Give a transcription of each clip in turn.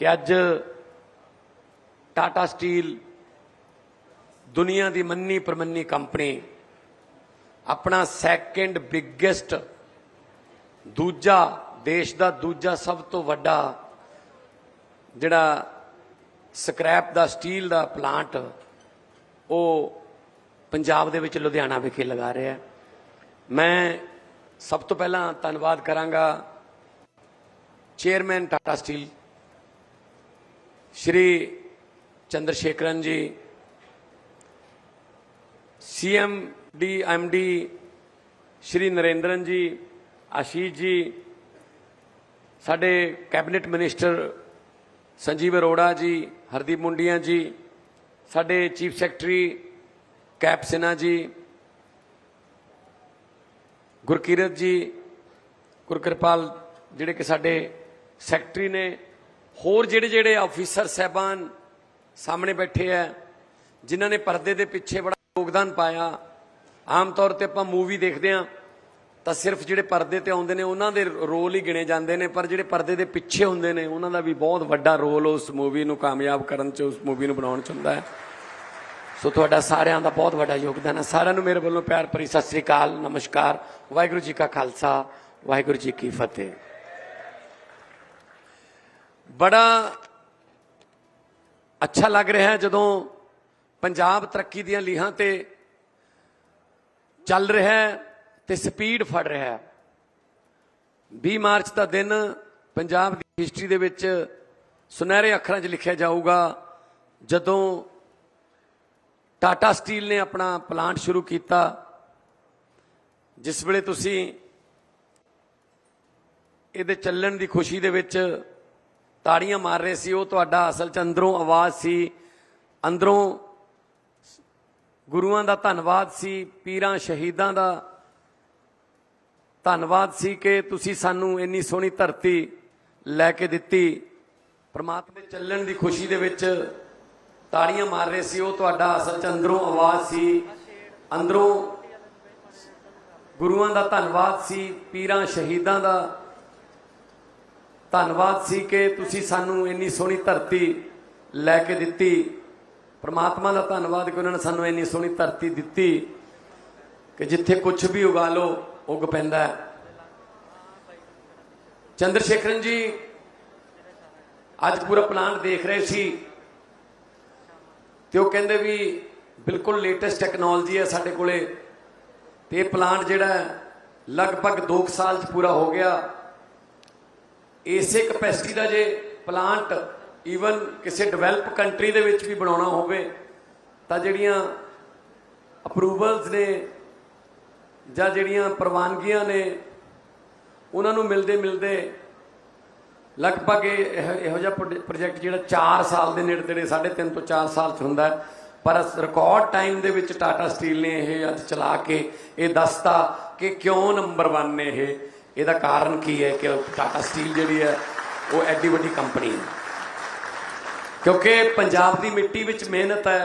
कि अज टाटा स्टील दुनिया की मन्नी प्रमन्नी कंपनी अपना सैकेंड बिगेस्ट दूजा देश का दूजा सब तो वड्डा जिहड़ा स्क्रैप दा स्टील दा प्लांट वो पंजाब दे विच लुधियाना विखे लगा रहा है। मैं सब तो पहला धन्नवाद करांगा चेयरमैन टाटा स्टील श्री चंद्रशेखरन जी, CMD MD श्री नरेंद्रन जी, आशीष जी, साडे कैबिनेट मिनिस्टर संजीव अरोड़ा जी, हरदीप मुंडिया जी, साडे chief secretary cap Sinha ji, Gurkirat जी, गुरकिरपाल जिहड़े कि साडे सैकटरी ने, होर जिहड़े जिहड़े ऑफिसर साहबान सामने बैठे है जिन्हां ने परदे दे पिछे बड़ा योगदान पाया। आम तौर पर आपां मूवी देखते हैं तो सिर्फ जिहड़े परदे ते आउंदे ने उन्हां दे रोल ही गिने जाते हैं, पर जिहड़े परदे दे पिछे हुंदे ने उन्हां दा भी बहुत वड्डा रोल उस मूवी नूं कामयाब करन च, उस मूवी नूं बनाउण च हुंदा है। सो तुहाडा सारिआं दा बहुत वड्डा योगदान है। सारिआं नूं मेरे वल्लों प्यार भरी सत श्री अकाल, नमस्कार, वाहिगुरू जी का खालसा, वाहिगुरू जी की फतेह। बड़ा अच्छा लग रहा है जदों पंजाब तरक्की दीआं लीहां ते चल रहा है ते स्पीड फड़ रहा है। 20 मार्च का दिन पंजाब की हिस्टरी दे विच सुनहरे अखरां 'च लिखिया जाऊगा जदों टाटा स्टील ने अपना प्लांट शुरू किया। जिस वेले तुसी इहदे चलण की खुशी दे विच ताड़ियां मार रहे सी, वो तुहाडा असल च अंदरों आवाज़ सी, अंदरों गुरुआं दा धन्नवाद सी, पीरां शहीदां दा धन्नवाद सी कि तुसी सानू इन्नी सोहनी धरती लैके दित्ती। परमात्मा दे चलण की खुशी दे विच ताड़ियां मार रहे सी, वो तुहाडा असल च अंदरों आवाज़ सी, अंदरों गुरुआं दा धन्नवाद सी, पीरां शहीदां दा धन्नवाद सी कि तुसी सानू इन्नी सोहनी धरती लैके दित्ती। परमात्मा का धन्नवाद कि उन्होंने सानू इन्नी सोहनी धरती दित्ती कि जिथे कुछ भी उगा लो उग पैंदा है। चंद्रशेखरन जी अज पूरा प्लांट देख रहे सी तो कहते भी बिल्कुल लेटेस्ट टैक्नोलॉजी है साडे कोले, ते ये प्लांट जिहड़ा लगभग 2 साल पूरा हो गया। इसे कैपेसिटी का जे प्लांट ईवन किसी डिवेलप कंट्री दे विच भी बनाउणा होवे तां जिहड़ियां अप्रूवल्स ने जां जिहड़ियां प्रवानगियां ने उन्हां नूं मिलदे मिलदे लगभग इहो जिहा प्रोजैक्ट जिहड़ा 4 साल के नेड़े तेड़े 3.5 तो 4 साल च हुंदा है, पर रिकॉर्ड टाइम दे विच टाटा स्टील ने यह अज चला के ये दसता कि क्यों नंबर 1 ने ਇਹਦਾ कारण की है कि टाटा स्टील जी है वो एड्डी वड्डी कंपनी है। क्योंकि पंजाब की मिट्टी विच मेहनत है,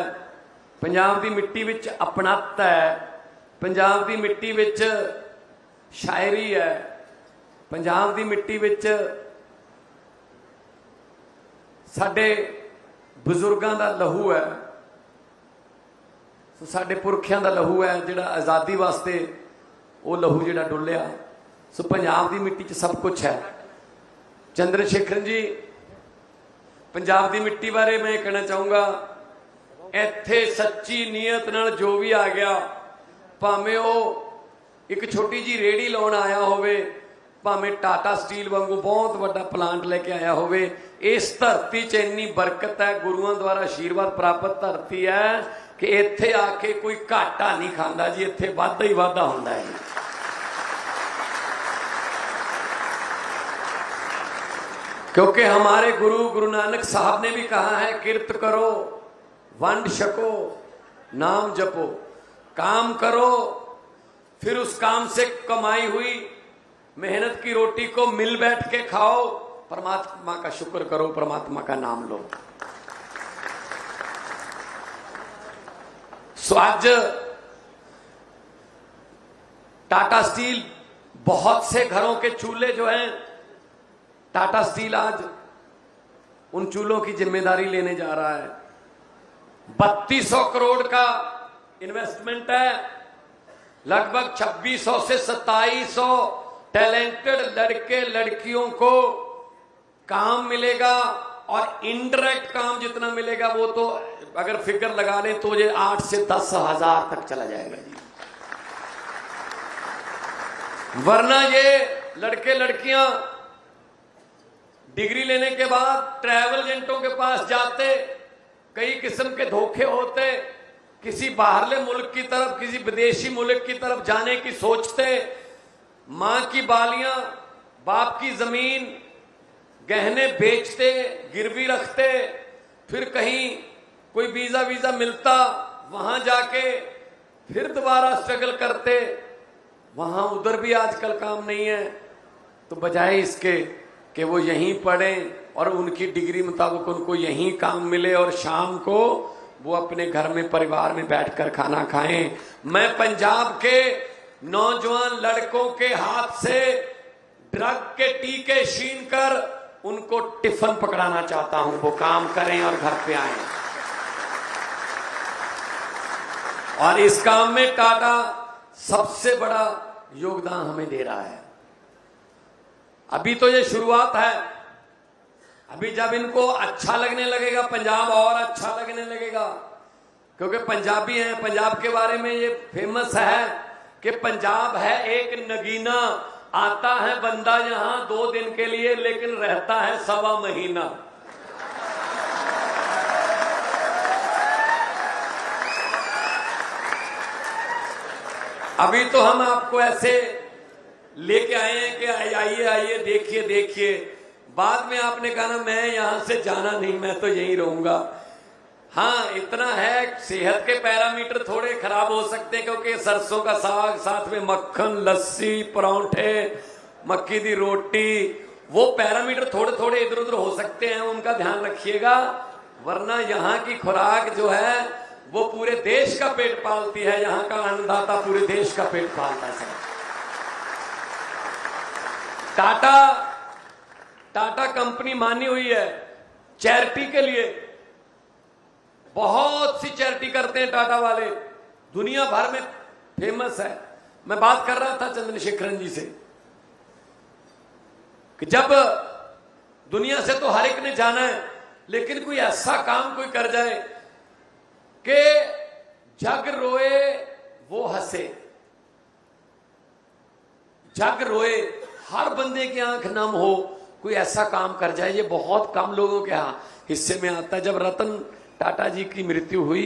पंजाब की मिट्टी विच अपनत्त है, पंजाब की मिट्टी विच शायरी है, पंजाब की मिट्टी विच साडे बजुर्गों का लहू है, साडे पुरखियां का लहू है जिहड़ा आज़ादी वास्ते वो लहू जिहड़ा डुलिया। सो पंजाब की मिट्टी च सब कुछ है। चंद्रशेखरन जी पंजाब की मिट्टी बारे मैं कहना चाहूँगा, इत्थे सच्ची नीयत नाल जो भी आ गया, भावें वो एक छोटी जी रेहड़ी लाउण आया होवे, भावें टाटा स्टील वांगू बहुत वड्डा प्लांट लेके आया होवे, इस धरती च इन्नी बरकत है, गुरुआं द्वारा आशीर्वाद प्राप्त धरती है कि इत्थे आके कोई घाटा नहीं खांदा जी, इत्थे वाधा ही वाधा हुंदा है। क्योंकि हमारे गुरु नानक साहब ने भी कहा है, किरत करो वंड छको नाम जपो, काम करो फिर उस काम से कमाई हुई मेहनत की रोटी को मिल बैठ के खाओ, परमात्मा का शुक्र करो, परमात्मा का नाम लो। सो आज टाटा स्टील बहुत से घरों के चूल्हे जो हैं, टाटा स्टील आज उन चूल्हों की जिम्मेदारी लेने जा रहा है। 3200 करोड़ का इन्वेस्टमेंट है, लगभग 2600 से 2700 टैलेंटेड लड़के लड़कियों को काम मिलेगा, और इनडायरेक्ट काम जितना मिलेगा वो तो अगर फिगर लगा लें तो ये 8 से 10 हजार तक चला जाएगा जी। वरना ये लड़के लड़कियां डिग्री लेने के बाद ट्रैवल एजेंटों के पास जाते, कई किस्म के धोखे होते, किसी बाहरले मुल्क की तरफ, किसी विदेशी मुल्क की तरफ जाने की सोचते, मां की बालियां, बाप की जमीन, गहने बेचते, गिरवी रखते, फिर कहीं कोई वीजा मिलता, वहां जाके फिर दोबारा स्ट्रगल करते, वहां उधर भी आजकल काम नहीं है। तो बजाय इसके कि वो यहीं पढ़ें और उनकी डिग्री मुताबिक उनको यहीं काम मिले और शाम को वो अपने घर में परिवार में बैठकर खाना खाएं, मैं पंजाब के नौजवान लड़कों के हाथ से ड्रग के टीके छीन कर उनको टिफिन पकड़ाना चाहता हूं, वो काम करें और घर पे आएं। और इस काम में टाटा सबसे बड़ा योगदान हमें दे रहा है। अभी तो ये शुरुआत है, अभी जब इनको अच्छा लगने लगेगा पंजाब और अच्छा लगने लगेगा, क्योंकि पंजाबी हैं, पंजाब के बारे में ये फेमस है कि पंजाब है एक नगीना, आता है बंदा यहां 2 दिन के लिए लेकिन रहता है 1.25 महीना। अभी तो हम आपको ऐसे लेके आए हैं कि आइए आइए देखिए देखिए, बाद में आपने कहा ना मैं यहां से जाना नहीं, मैं तो यहीं रहूंगा। हाँ इतना है, सेहत के पैरामीटर थोड़े खराब हो सकते हैं, क्योंकि सरसों का साग, साथ में मक्खन, लस्सी, परांठे, मक्की दी रोटी, वो पैरामीटर थोड़े थोड़े इधर उधर हो सकते हैं, उनका ध्यान रखिएगा। वरना यहाँ की खुराक जो है वो पूरे देश का पेट पालती है, यहाँ का अन्नदाता पूरे देश का पेट पालता है। टाटा कंपनी मानी हुई है चैरिटी के लिए, बहुत सी चैरिटी करते हैं टाटा वाले, दुनिया भर में फेमस है। मैं बात कर रहा था चंद्रशेखरन जी से कि जब दुनिया से तो हर एक ने जाना है, लेकिन कोई ऐसा काम कोई कर जाए कि जग रोए वो हंसे, जग रोए, हर बंदे की आंख नम हो, कोई ऐसा काम कर जाए, ये बहुत कम लोगों के हिस्से में आता है। जब रतन टाटा जी की मृत्यु हुई,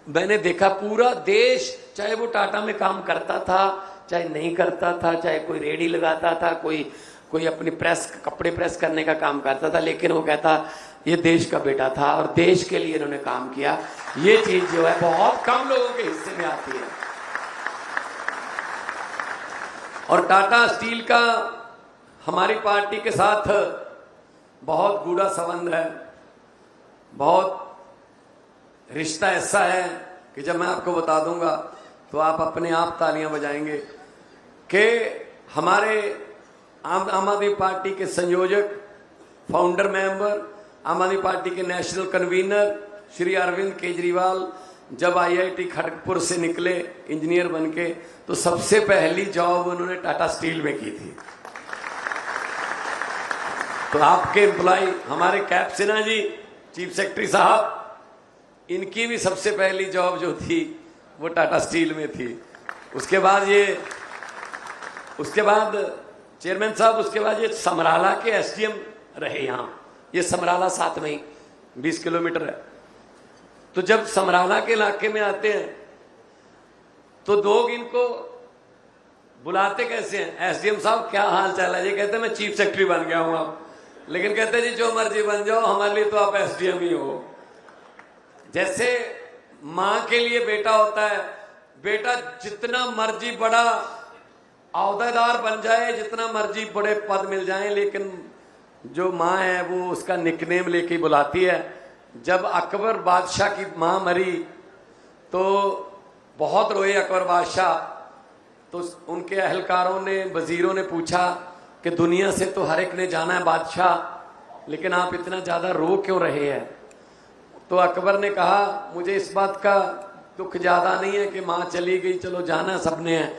मैंने देखा पूरा देश, चाहे वो टाटा में काम करता था चाहे नहीं करता था, चाहे कोई रेडी लगाता था, कोई अपनी कपड़े प्रेस करने का काम करता था, लेकिन वो कहता ये देश का बेटा था और देश के लिए इन्होंने काम किया। ये चीज जो है बहुत कम लोगों के हिस्से में आती है। और टाटा स्टील का हमारी पार्टी के साथ बहुत गूढ़ा संबंध है, बहुत रिश्ता ऐसा है कि जब मैं आपको बता दूंगा तो आप अपने आप तालियां बजाएंगे कि हमारे आम आदमी पार्टी के संयोजक, फाउंडर मेंबर, आम आदमी पार्टी के नेशनल कन्वीनर श्री अरविंद केजरीवाल जब आईआईटी खड़गपुर से निकले इंजीनियर बनके, तो सबसे पहली जॉब उन्होंने टाटा स्टील में की थी। तो आपके एम्प्लॉय हमारे cap Sinha ji, chief secretary साहब, इनकी भी सबसे पहली जॉब जो थी वो टाटा स्टील में थी। उसके बाद चेयरमैन साहब, उसके बाद ये समराला के एसडीएम रहे। यहाँ ये समराला साथ में ही 20 किलोमीटर है। तो जब समराला के इलाके में आते हैं तो लोग इनको बुलाते कैसे हैं, एसडीएम साहब क्या हाल चाल है? ये कहते हैं मैं चीफ सेक्रेटरी बन गया हूं आप, लेकिन कहते हैं जी जो मर्जी बन जाओ, हमारे लिए तो आप एसडीएम ही हो। जैसे मां के लिए बेटा होता है, बेटा जितना मर्जी बड़ा औहदेदार बन जाए, जितना मर्जी बड़े पद मिल जाए, लेकिन जो माँ है वो उसका निकनेम लेके बुलाती है। जब अकबर बादशाह की माँ मरी तो बहुत रोए अकबर बादशाह। तो उनके अहलकारों ने, वजीरों ने पूछा कि दुनिया से तो हर एक ने जाना है बादशाह, लेकिन आप इतना ज़्यादा रो क्यों रहे हैं? तो अकबर ने कहा, मुझे इस बात का दुख ज़्यादा नहीं है कि माँ चली गई, चलो जाना सबने है,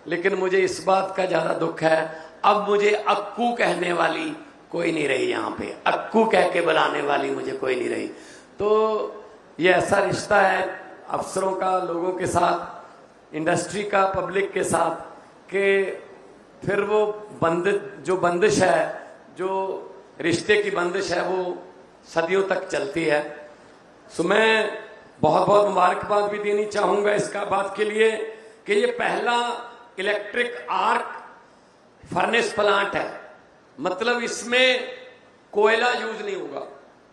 लेकिन मुझे इस बात का ज़्यादा दुख है, अब मुझे अक्कू कहने वाली कोई नहीं रही, यहाँ पे अक्कू कह के बुलाने वाली मुझे कोई नहीं रही। तो ये ऐसा रिश्ता है अफसरों का लोगों के साथ, इंडस्ट्री का पब्लिक के साथ, कि फिर वो बंदिश है, जो रिश्ते की बंदिश है, वो सदियों तक चलती है। सो मैं बहुत बहुत मुबारकबाद भी देनी चाहूँगा इसका बात के लिए कि ये पहला इलेक्ट्रिक आर्क फर्नेस प्लांट है। मतलब इसमें कोयला यूज नहीं होगा।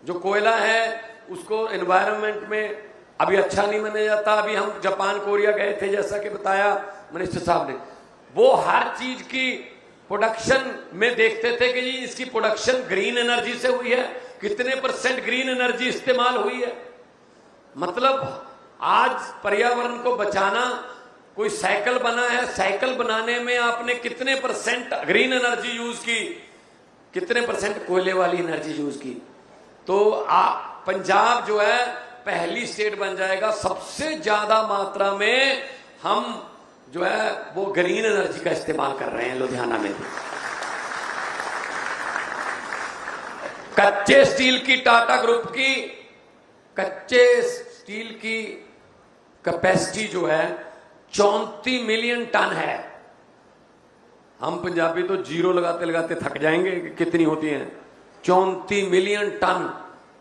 जो कोयला है उसको एनवायरनमेंट में अभी अच्छा नहीं माना जाता। अभी हम जापान कोरिया गए थे, जैसा कि बताया मिनिस्टर साहब ने, वो हर चीज की प्रोडक्शन में देखते थे कि जी इसकी प्रोडक्शन ग्रीन एनर्जी से हुई है, कितने % ग्रीन एनर्जी इस्तेमाल हुई है। मतलब आज पर्यावरण को बचाना, कोई साइकिल बना है, साइकिल बनाने में आपने कितने % ग्रीन एनर्जी यूज की, कितने % कोयले वाली एनर्जी यूज की। तो पंजाब जो है पहली स्टेट बन जाएगा सबसे ज्यादा मात्रा में हम जो है वो ग्रीन एनर्जी का इस्तेमाल कर रहे हैं लुधियाना में भी। कच्चे स्टील की टाटा ग्रुप की कच्चे स्टील की कैपेसिटी जो है 34 मिलियन टन है। हम पंजाबी तो जीरो लगाते लगाते थक जाएंगे कि कितनी होती है, 34 मिलियन टन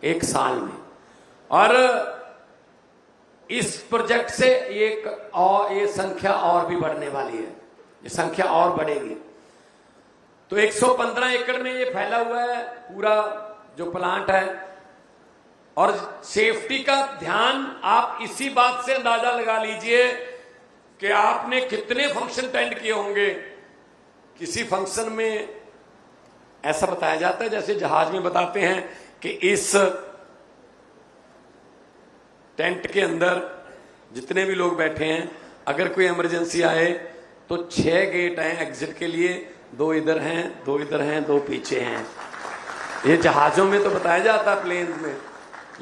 एक साल में। और इस प्रोजेक्ट से ये संख्या और भी बढ़ने वाली है, ये संख्या और बढ़ेगी। तो 115 एकड़ में ये फैला हुआ है पूरा जो प्लांट है। और सेफ्टी का ध्यान आप इसी बात से अंदाजा लगा लीजिए कि आपने कितने फंक्शन अटेंड किए होंगे। किसी फंक्शन में ऐसा बताया जाता है, जैसे जहाज में बताते हैं कि इस टेंट के अंदर जितने भी लोग बैठे हैं, अगर कोई इमरजेंसी आए तो 6 गेट हैं एग्जिट के लिए, 2 इधर हैं, 2 इधर हैं, 2 पीछे हैं। ये जहाजों में तो बताया जाता है, प्लेन में,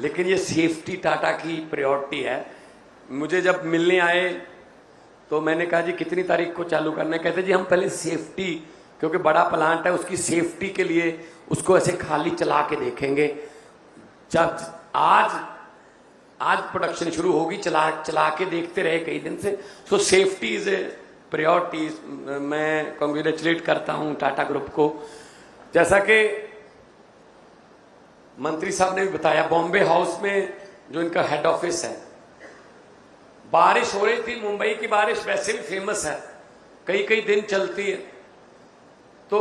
लेकिन ये सेफ्टी टाटा की प्रायोरिटी है। मुझे जब मिलने आए तो मैंने कहा जी कितनी तारीख को चालू करना है? कहते जी हम पहले सेफ्टी, क्योंकि बड़ा प्लांट है, उसकी सेफ्टी के लिए उसको ऐसे खाली चला के देखेंगे। जब आज प्रोडक्शन शुरू होगी, चला के देखते रहे कई दिन से। सो सेफ्टी इज ए प्रायोरिटी। मैं कॉन्ग्रेचुलेट करता हूं टाटा ग्रुप को। जैसा कि मंत्री साहब ने भी बताया, बॉम्बे हाउस में जो इनका हेड ऑफिस है, बारिश हो रही थी। मुंबई की बारिश वैसे भी फेमस है, कई कई दिन चलती है। तो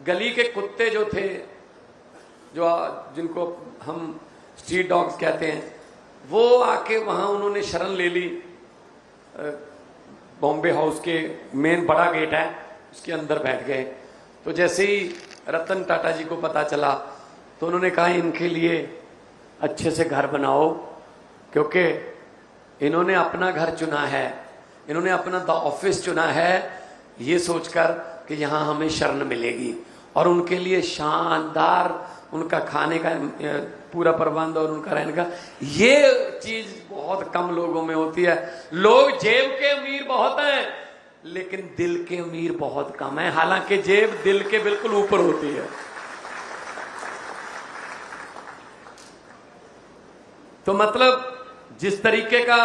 गली के कुत्ते जो थे, जिनको हम स्ट्रीट डॉग्स कहते हैं, वो आके वहां उन्होंने शरण ले ली। बॉम्बे हाउस के मेन बड़ा गेट है, उसके अंदर बैठ गए। तो जैसे ही रतन टाटा जी को पता चला तो उन्होंने कहा इनके लिए अच्छे से घर बनाओ, क्योंकि इन्होंने अपना घर चुना है, इन्होंने अपना ऑफिस चुना है ये सोचकर कि यहाँ हमें शरण मिलेगी। और उनके लिए शानदार उनका खाने का पूरा प्रबंध और उनका रहने का, ये चीज बहुत कम लोगों में होती है। लोग जेब के अमीर बहुत हैं, लेकिन दिल के अमीर बहुत कम है। हालांकि जेब दिल के बिल्कुल ऊपर होती है। तो मतलब जिस तरीके का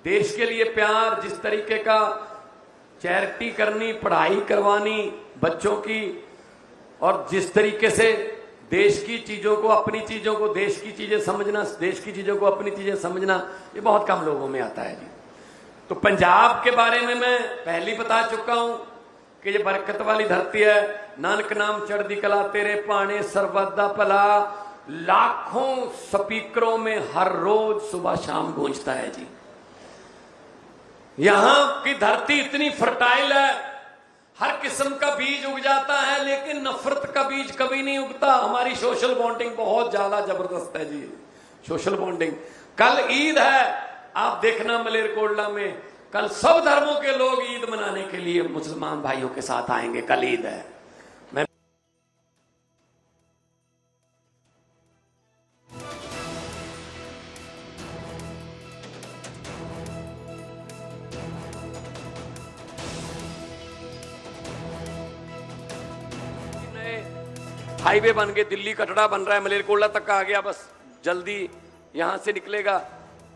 देश के लिए प्यार, जिस तरीके का चैरिटी करनी, पढ़ाई करवानी बच्चों की, और जिस तरीके से देश की चीजों को, अपनी चीजों को देश की चीजें समझना, देश की चीजों को अपनी चीजें समझना, ये बहुत कम लोगों में आता है जी। तो पंजाब के बारे में मैं पहले ही बता चुका हूं कि ये बरकत वाली धरती है। नानक नाम चढ़दी कला तेरे पाने सरबत दा भला, लाखों स्पीकरों में हर रोज सुबह शाम गूंजता है जी। यहां की धरती इतनी फर्टाइल है, हर किस्म का बीज उग जाता है, लेकिन नफरत का बीज कभी नहीं उगता। हमारी सोशल बॉन्डिंग बहुत ज्यादा जबरदस्त है जी, सोशल बॉन्डिंग। कल ईद है, आप देखना मलेरकोटला में कल सब धर्मों के लोग ईद मनाने के लिए मुसलमान भाइयों के साथ आएंगे। कल ईद है। हाईवे बन गए, दिल्ली कटरा बन रहा है, मलेरकोटला तक का आ गया, बस जल्दी यहां से निकलेगा।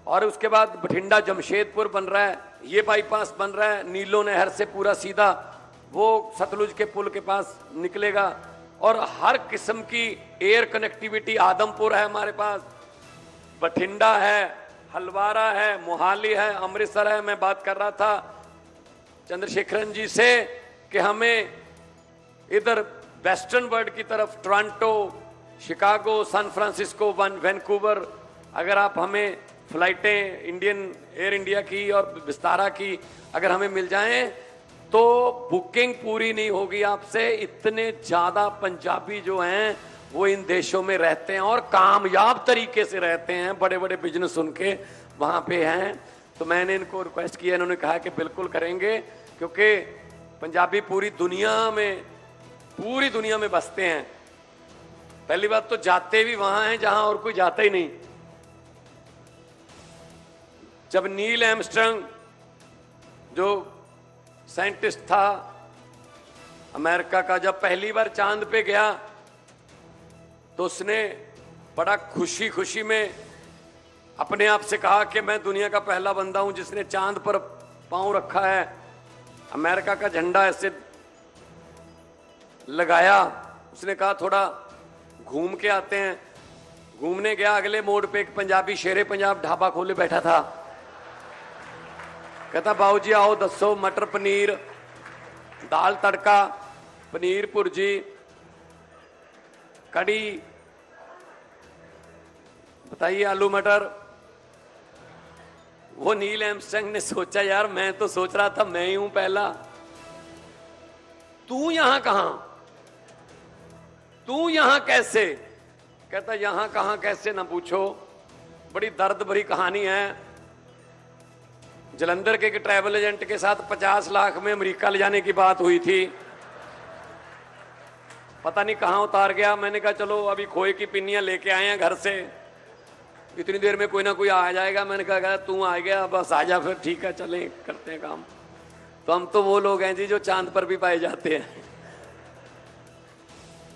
और उसके बाद बठिंडा जमशेदपुर बन रहा है, ये बाईपास बन रहा है, नीलो नहर से पूरा सीधा वो सतलुज के पुल के पास निकलेगा। और हर किस्म की एयर कनेक्टिविटी, आदमपुर है हमारे पास, बठिंडा है, हलवारा है, मोहाली है, अमृतसर है। मैं बात कर रहा था चंद्रशेखरन जी से कि हमें इधर वेस्टर्न वर्ल्ड की तरफ Toronto, Chicago, San Francisco, Vancouver, अगर आप हमें फ्लाइटें इंडियन एयर इंडिया की और विस्तारा की अगर हमें मिल जाएं तो बुकिंग पूरी नहीं होगी आपसे। इतने ज्यादा पंजाबी जो हैं वो इन देशों में रहते हैं और कामयाब तरीके से रहते हैं, बड़े बड़े बिजनेस उनके वहां पे हैं। तो मैंने इनको रिक्वेस्ट किया, इन्होंने कहा कि बिल्कुल करेंगे, क्योंकि पंजाबी पूरी दुनिया में बसते हैं। पहली बात तो जाते भी वहां हैं जहां और कोई जाता ही नहीं। जब नील आर्मस्ट्रांग जो साइंटिस्ट था अमेरिका का, जब पहली बार चांद पे गया तो उसने बड़ा खुशी खुशी में अपने आप से कहा कि मैं दुनिया का पहला बंदा हूं जिसने चांद पर पांव रखा है। अमेरिका का झंडा ऐसे लगाया, उसने कहा थोड़ा घूम के आते हैं। घूमने गया, अगले मोड़ पे एक पंजाबी शेरे पंजाब ढाबा खोले बैठा था। कहता बाबू जी आओ दसो, मटर पनीर, दाल तड़का, पनीर भुर्जी, कड़ी, बताइए आलू मटर। वो नील आर्मस्ट्रांग ने सोचा यार मैं तो सोच रहा था मैं ही हूं पहला, तू यहां कहां, तू यहां कैसे? कहता यहां कहां कैसे ना पूछो, बड़ी दर्द भरी कहानी है। जलंधर के ट्रैवल एजेंट के साथ 50 लाख में अमेरिका ले जाने की बात हुई थी, पता नहीं कहां उतार गया। मैंने कहा चलो अभी खोए की पिन्नियां लेके आए हैं घर से, इतनी देर में कोई ना कोई आ जाएगा। मैंने कहा तू आ गया, बस आ जा फिर, ठीक है चलें करते हैं काम। तो हम तो वो लोग हैं जी जो चांद पर भी पाए जाते हैं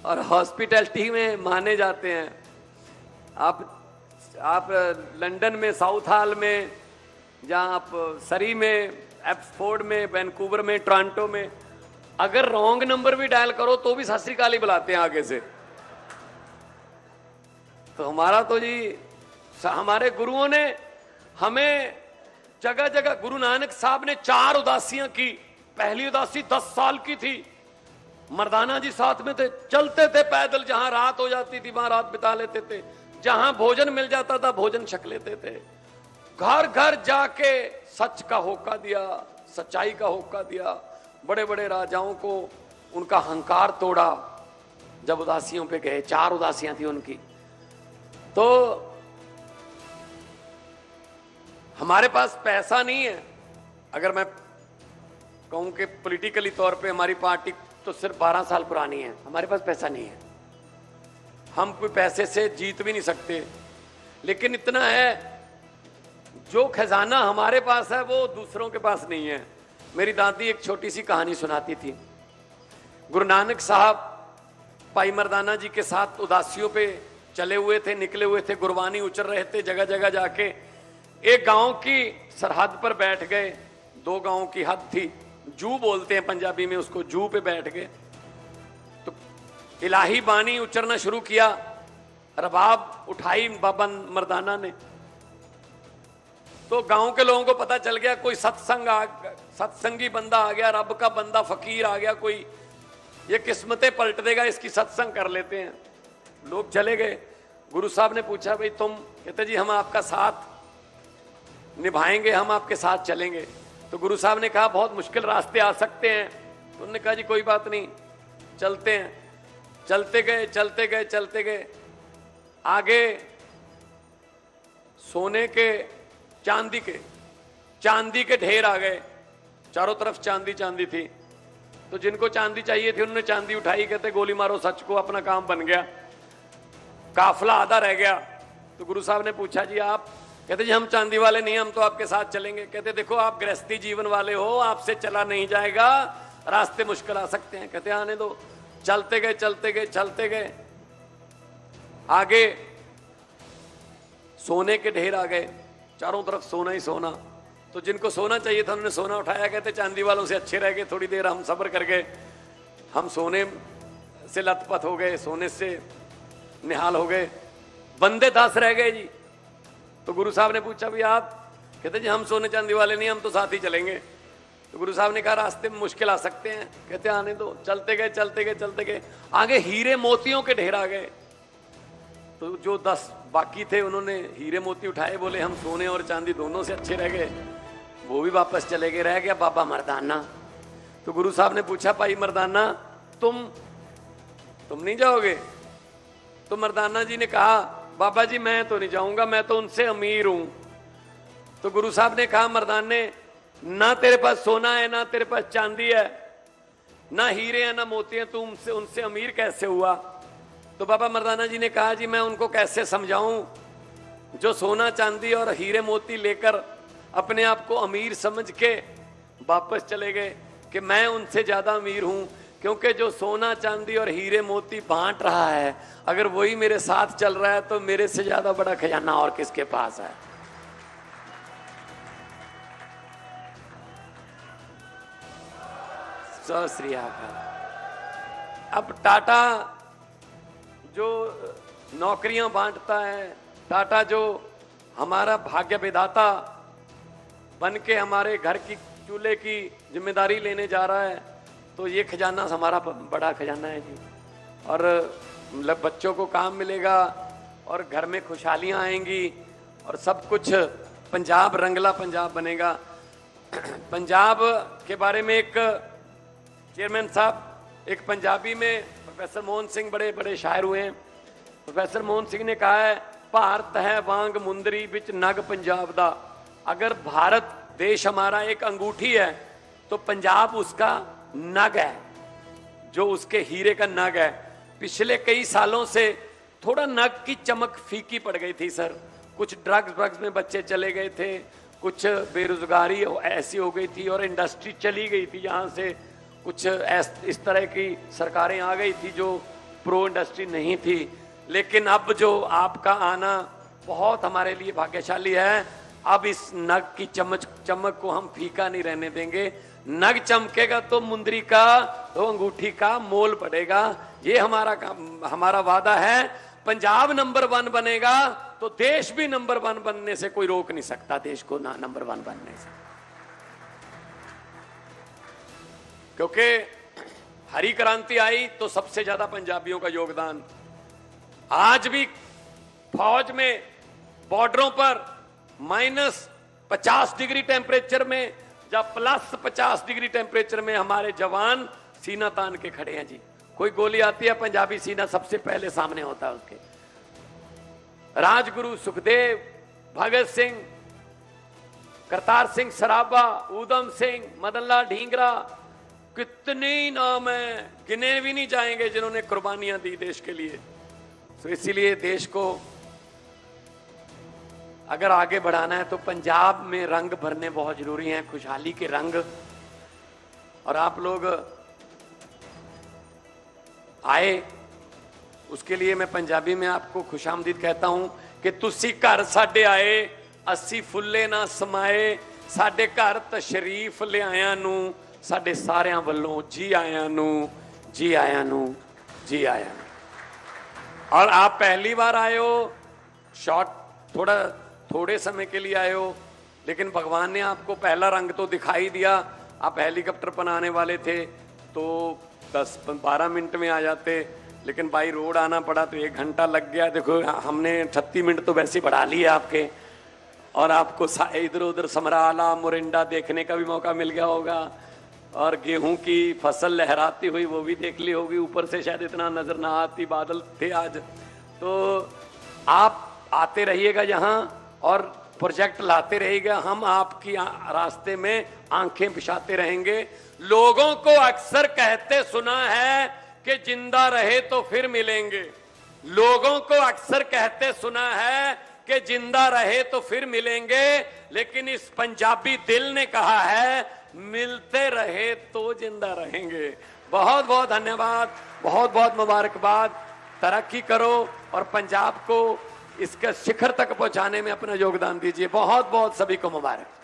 और हॉस्पिटैलिटी में माने जाते हैं। आप लंदन में, साउथ हॉल में, जहां आप सरी में, एब्सफोर्ड में, वैंकूवर में, टोरंटो में, अगर रॉन्ग नंबर भी डायल करो तो भी सत श्री अकाल ही बुलाते हैं आगे से। तो हमारा तो जी हमारे गुरुओं ने हमें जगह जगह, गुरु नानक साहब ने 4 उदासियां की। पहली उदासी 10 साल की थी, मर्दाना जी साथ में थे, चलते थे पैदल, जहां रात हो जाती थी वहां रात बिता लेते थे, जहां भोजन मिल जाता था भोजन छक लेते थे। घर घर जाके सच का होका दिया, सच्चाई का होका दिया, बड़े बड़े राजाओं को उनका हंकार तोड़ा जब उदासियों पे गए। 4 उदासियां थी उनकी। तो हमारे पास पैसा नहीं है। अगर मैं कहूं कि पॉलिटिकली तौर पे हमारी पार्टी तो सिर्फ 12 साल पुरानी है, हमारे पास पैसा नहीं है, हम कोई पैसे से जीत भी नहीं सकते। लेकिन इतना है, जो खजाना हमारे पास है वो दूसरों के पास नहीं है। मेरी दादी एक छोटी सी कहानी सुनाती थी। गुरु नानक साहब भाई मर्दाना जी के साथ उदासियों पे चले हुए थे, निकले हुए थे, गुरबानी उचर रहे थे, जगह जगह जाके एक गांव की सरहद पर बैठ गए। 2 गांवों की हद थी, जू बोलते हैं पंजाबी में उसको, जू पे बैठ गए। तो इलाही बानी उचरना शुरू किया, रबाब उठाई बाबा मर्दाना ने। तो गांव के लोगों को पता चल गया कोई सत्संगी बंदा आ गया, रब का बंदा फकीर आ गया कोई, ये किस्मतें पलट देगा, इसकी सत्संग कर लेते हैं। लोग चले गए। गुरु साहब ने पूछा भाई तुम? कहते जी हम आपका साथ निभाएंगे, हम आपके साथ चलेंगे। तो गुरु साहब ने कहा बहुत मुश्किल रास्ते आ सकते हैं। तो उन्होंने कहा जी कोई बात नहीं, चलते हैं। चलते गए चलते गए चलते गए, आगे सोने के चांदी के ढेर आ गए, चारों तरफ चांदी चांदी थी। तो जिनको चांदी चाहिए थी उन्होंने चांदी उठाई, कहते गोली मारो सच को, अपना काम बन गया। काफिला आधा रह गया। तो गुरु साहब ने पूछा जी आप? कहते जी हम चांदी वाले नहीं, हम तो आपके साथ चलेंगे। कहते देखो आप गृहस्थी जीवन वाले हो, आपसे चला नहीं जाएगा, रास्ते मुश्किल आ सकते हैं। कहते आने दो। चलते गए चलते गए चलते गए, आगे सोने के ढेर आ गए, चारों तरफ सोना ही सोना। तो जिनको सोना चाहिए था उन्होंने सोना उठाया, कहते चांदी वालों से अच्छे रह गए, थोड़ी देर हम सब्र कर गए, हम सोने से लथपथ हो गए, सोने से निहाल हो गए, बंदे 10 रह गए जी। तो गुरु साहब ने पूछा भी आप? कहते जी हम सोने चांदी वाले नहीं, हम तो साथ ही चलेंगे। तो गुरु साहब ने कहा रास्ते में मुश्किल आ सकते हैं। कहते आने दो। चलते गए चलते गए चलते गए, आगे हीरे मोतियों के ढेर आ गए। तो जो 10 बाकी थे उन्होंने हीरे मोती उठाए, बोले हम सोने और चांदी दोनों से अच्छे रह गए, वो भी वापस चले गए। रह गया बाबा मर्दाना। तो गुरु साहब ने पूछा भाई मर्दाना तुम नहीं जाओगे? तो मर्दाना जी ने कहा बाबा जी मैं तो नहीं जाऊंगा, मैं तो उनसे अमीर हूं। तो गुरु साहब ने कहा मर्दाने, ना तेरे पास सोना है, ना तेरे पास चांदी है, ना हीरे हैं, ना मोती हैं, तू उनसे अमीर कैसे हुआ? तो बाबा मर्दाना जी ने कहा जी मैं उनको कैसे समझाऊं जो सोना चांदी और हीरे मोती लेकर अपने आप को अमीर समझ के वापस चले गए, कि मैं उनसे ज्यादा अमीर हूं, क्योंकि जो सोना चांदी और हीरे मोती बांट रहा है, अगर वही मेरे साथ चल रहा है तो मेरे से ज्यादा बड़ा खजाना और किसके पास है? सत श्री अकाल। अब टाटा जो नौकरियां बांटता है, टाटा जो हमारा भाग्य विधाता बन के हमारे घर की चूल्हे की जिम्मेदारी लेने जा रहा है, तो ये खजाना हमारा बड़ा खजाना है जी। और मतलब बच्चों को काम मिलेगा और घर में खुशहालियां आएंगी और सब कुछ पंजाब रंगला पंजाब बनेगा। पंजाब के बारे में एक चेयरमैन साहब, एक पंजाबी में प्रोफेसर मोहन सिंह बड़े बड़े शायर हुए हैं। प्रोफेसर मोहन सिंह ने कहा है भारत है वांग मुंदरी बिच नग पंजाब दा। अगर भारत देश हमारा एक अंगूठी है तो पंजाब उसका नग है, जो उसके हीरे का नग है। पिछले कई सालों से थोड़ा नग की चमक फीकी पड़ गई थी सर। कुछ ड्रग्स में बच्चे चले गए थे, कुछ बेरोजगारी ऐसी हो गई थी और इंडस्ट्री चली गई थी यहाँ से, कुछ इस तरह की सरकारें आ गई थी जो प्रो इंडस्ट्री नहीं थी। लेकिन अब जो आपका आना बहुत हमारे लिए भाग्यशाली है। अब इस नग की चमक को हम फीका नहीं रहने देंगे। नग चमकेगा तो मुंदरी का, तो अंगूठी का मोल पड़ेगा। ये हमारा वादा है। पंजाब नंबर 1 बनेगा तो देश भी नंबर 1 बनने से कोई रोक नहीं सकता, देश को नंबर 1 बनने से। क्योंकि हरी क्रांति आई तो सबसे ज्यादा पंजाबियों का योगदान। आज भी फौज में बॉर्डरों पर -50 डिग्री टेम्परेचर में या +50 डिग्री टेम्परेचर में हमारे जवान सीना तान के खड़े हैं जी। कोई गोली आती है पंजाबी सीना सबसे पहले सामने होता है उसके। राजगुरु सुखदेव, भगत सिंह, करतार सिंह सराबा, ऊधम सिंह, मदन लाल ढींगरा, कितने नाम हैं, गिने भी नहीं जाएंगे जिन्होंने कुर्बानियां दी देश के लिए। तो इसीलिए देश को अगर आगे बढ़ाना है तो पंजाब में रंग भरने बहुत जरूरी हैं, खुशहाली के रंग। और आप लोग आए, उसके लिए मैं पंजाबी में आपको खुशामदीद कहता हूं कि तुसी घर साडे आए, अस्सी फुल्ले ना समाए, साडे घर तशरीफ लिआया नू, साडे सारियां वल्लों जी आया नू, जी आया नू, जी आया नू। और आप पहली बार आए हो, थोड़े समय के लिए आए हो, लेकिन भगवान ने आपको पहला रंग तो दिखाई दिया। आप हेलीकॉप्टर पर आने वाले थे तो 10-12 मिनट में आ जाते, लेकिन बाई रोड आना पड़ा तो 1 घंटा लग गया। देखो हमने 38 मिनट तो वैसे बढ़ा लिए आपके, और आपको इधर उधर समराला मोरिंडा देखने का भी मौका मिल गया होगा, और गेहूं की फसल लहराती हुई वो भी देख ली होगी। ऊपर से शायद इतना नजर ना आती, बादल थे आज। तो आप आते रहिएगा यहाँ और प्रोजेक्ट लाते रहिएगा। हम आपकी रास्ते में आंखें बिछाते रहेंगे। लोगों को अक्सर कहते सुना है कि जिंदा रहे तो फिर मिलेंगे। लोगों को अक्सर कहते सुना है कि जिंदा रहे तो फिर मिलेंगे, लेकिन इस पंजाबी दिल ने कहा है मिलते रहे तो जिंदा रहेंगे। बहुत बहुत धन्यवाद, बहुत बहुत मुबारकबाद। तरक्की करो और पंजाब को इसके शिखर तक पहुंचाने में अपना योगदान दीजिए। बहुत बहुत सभी को मुबारक।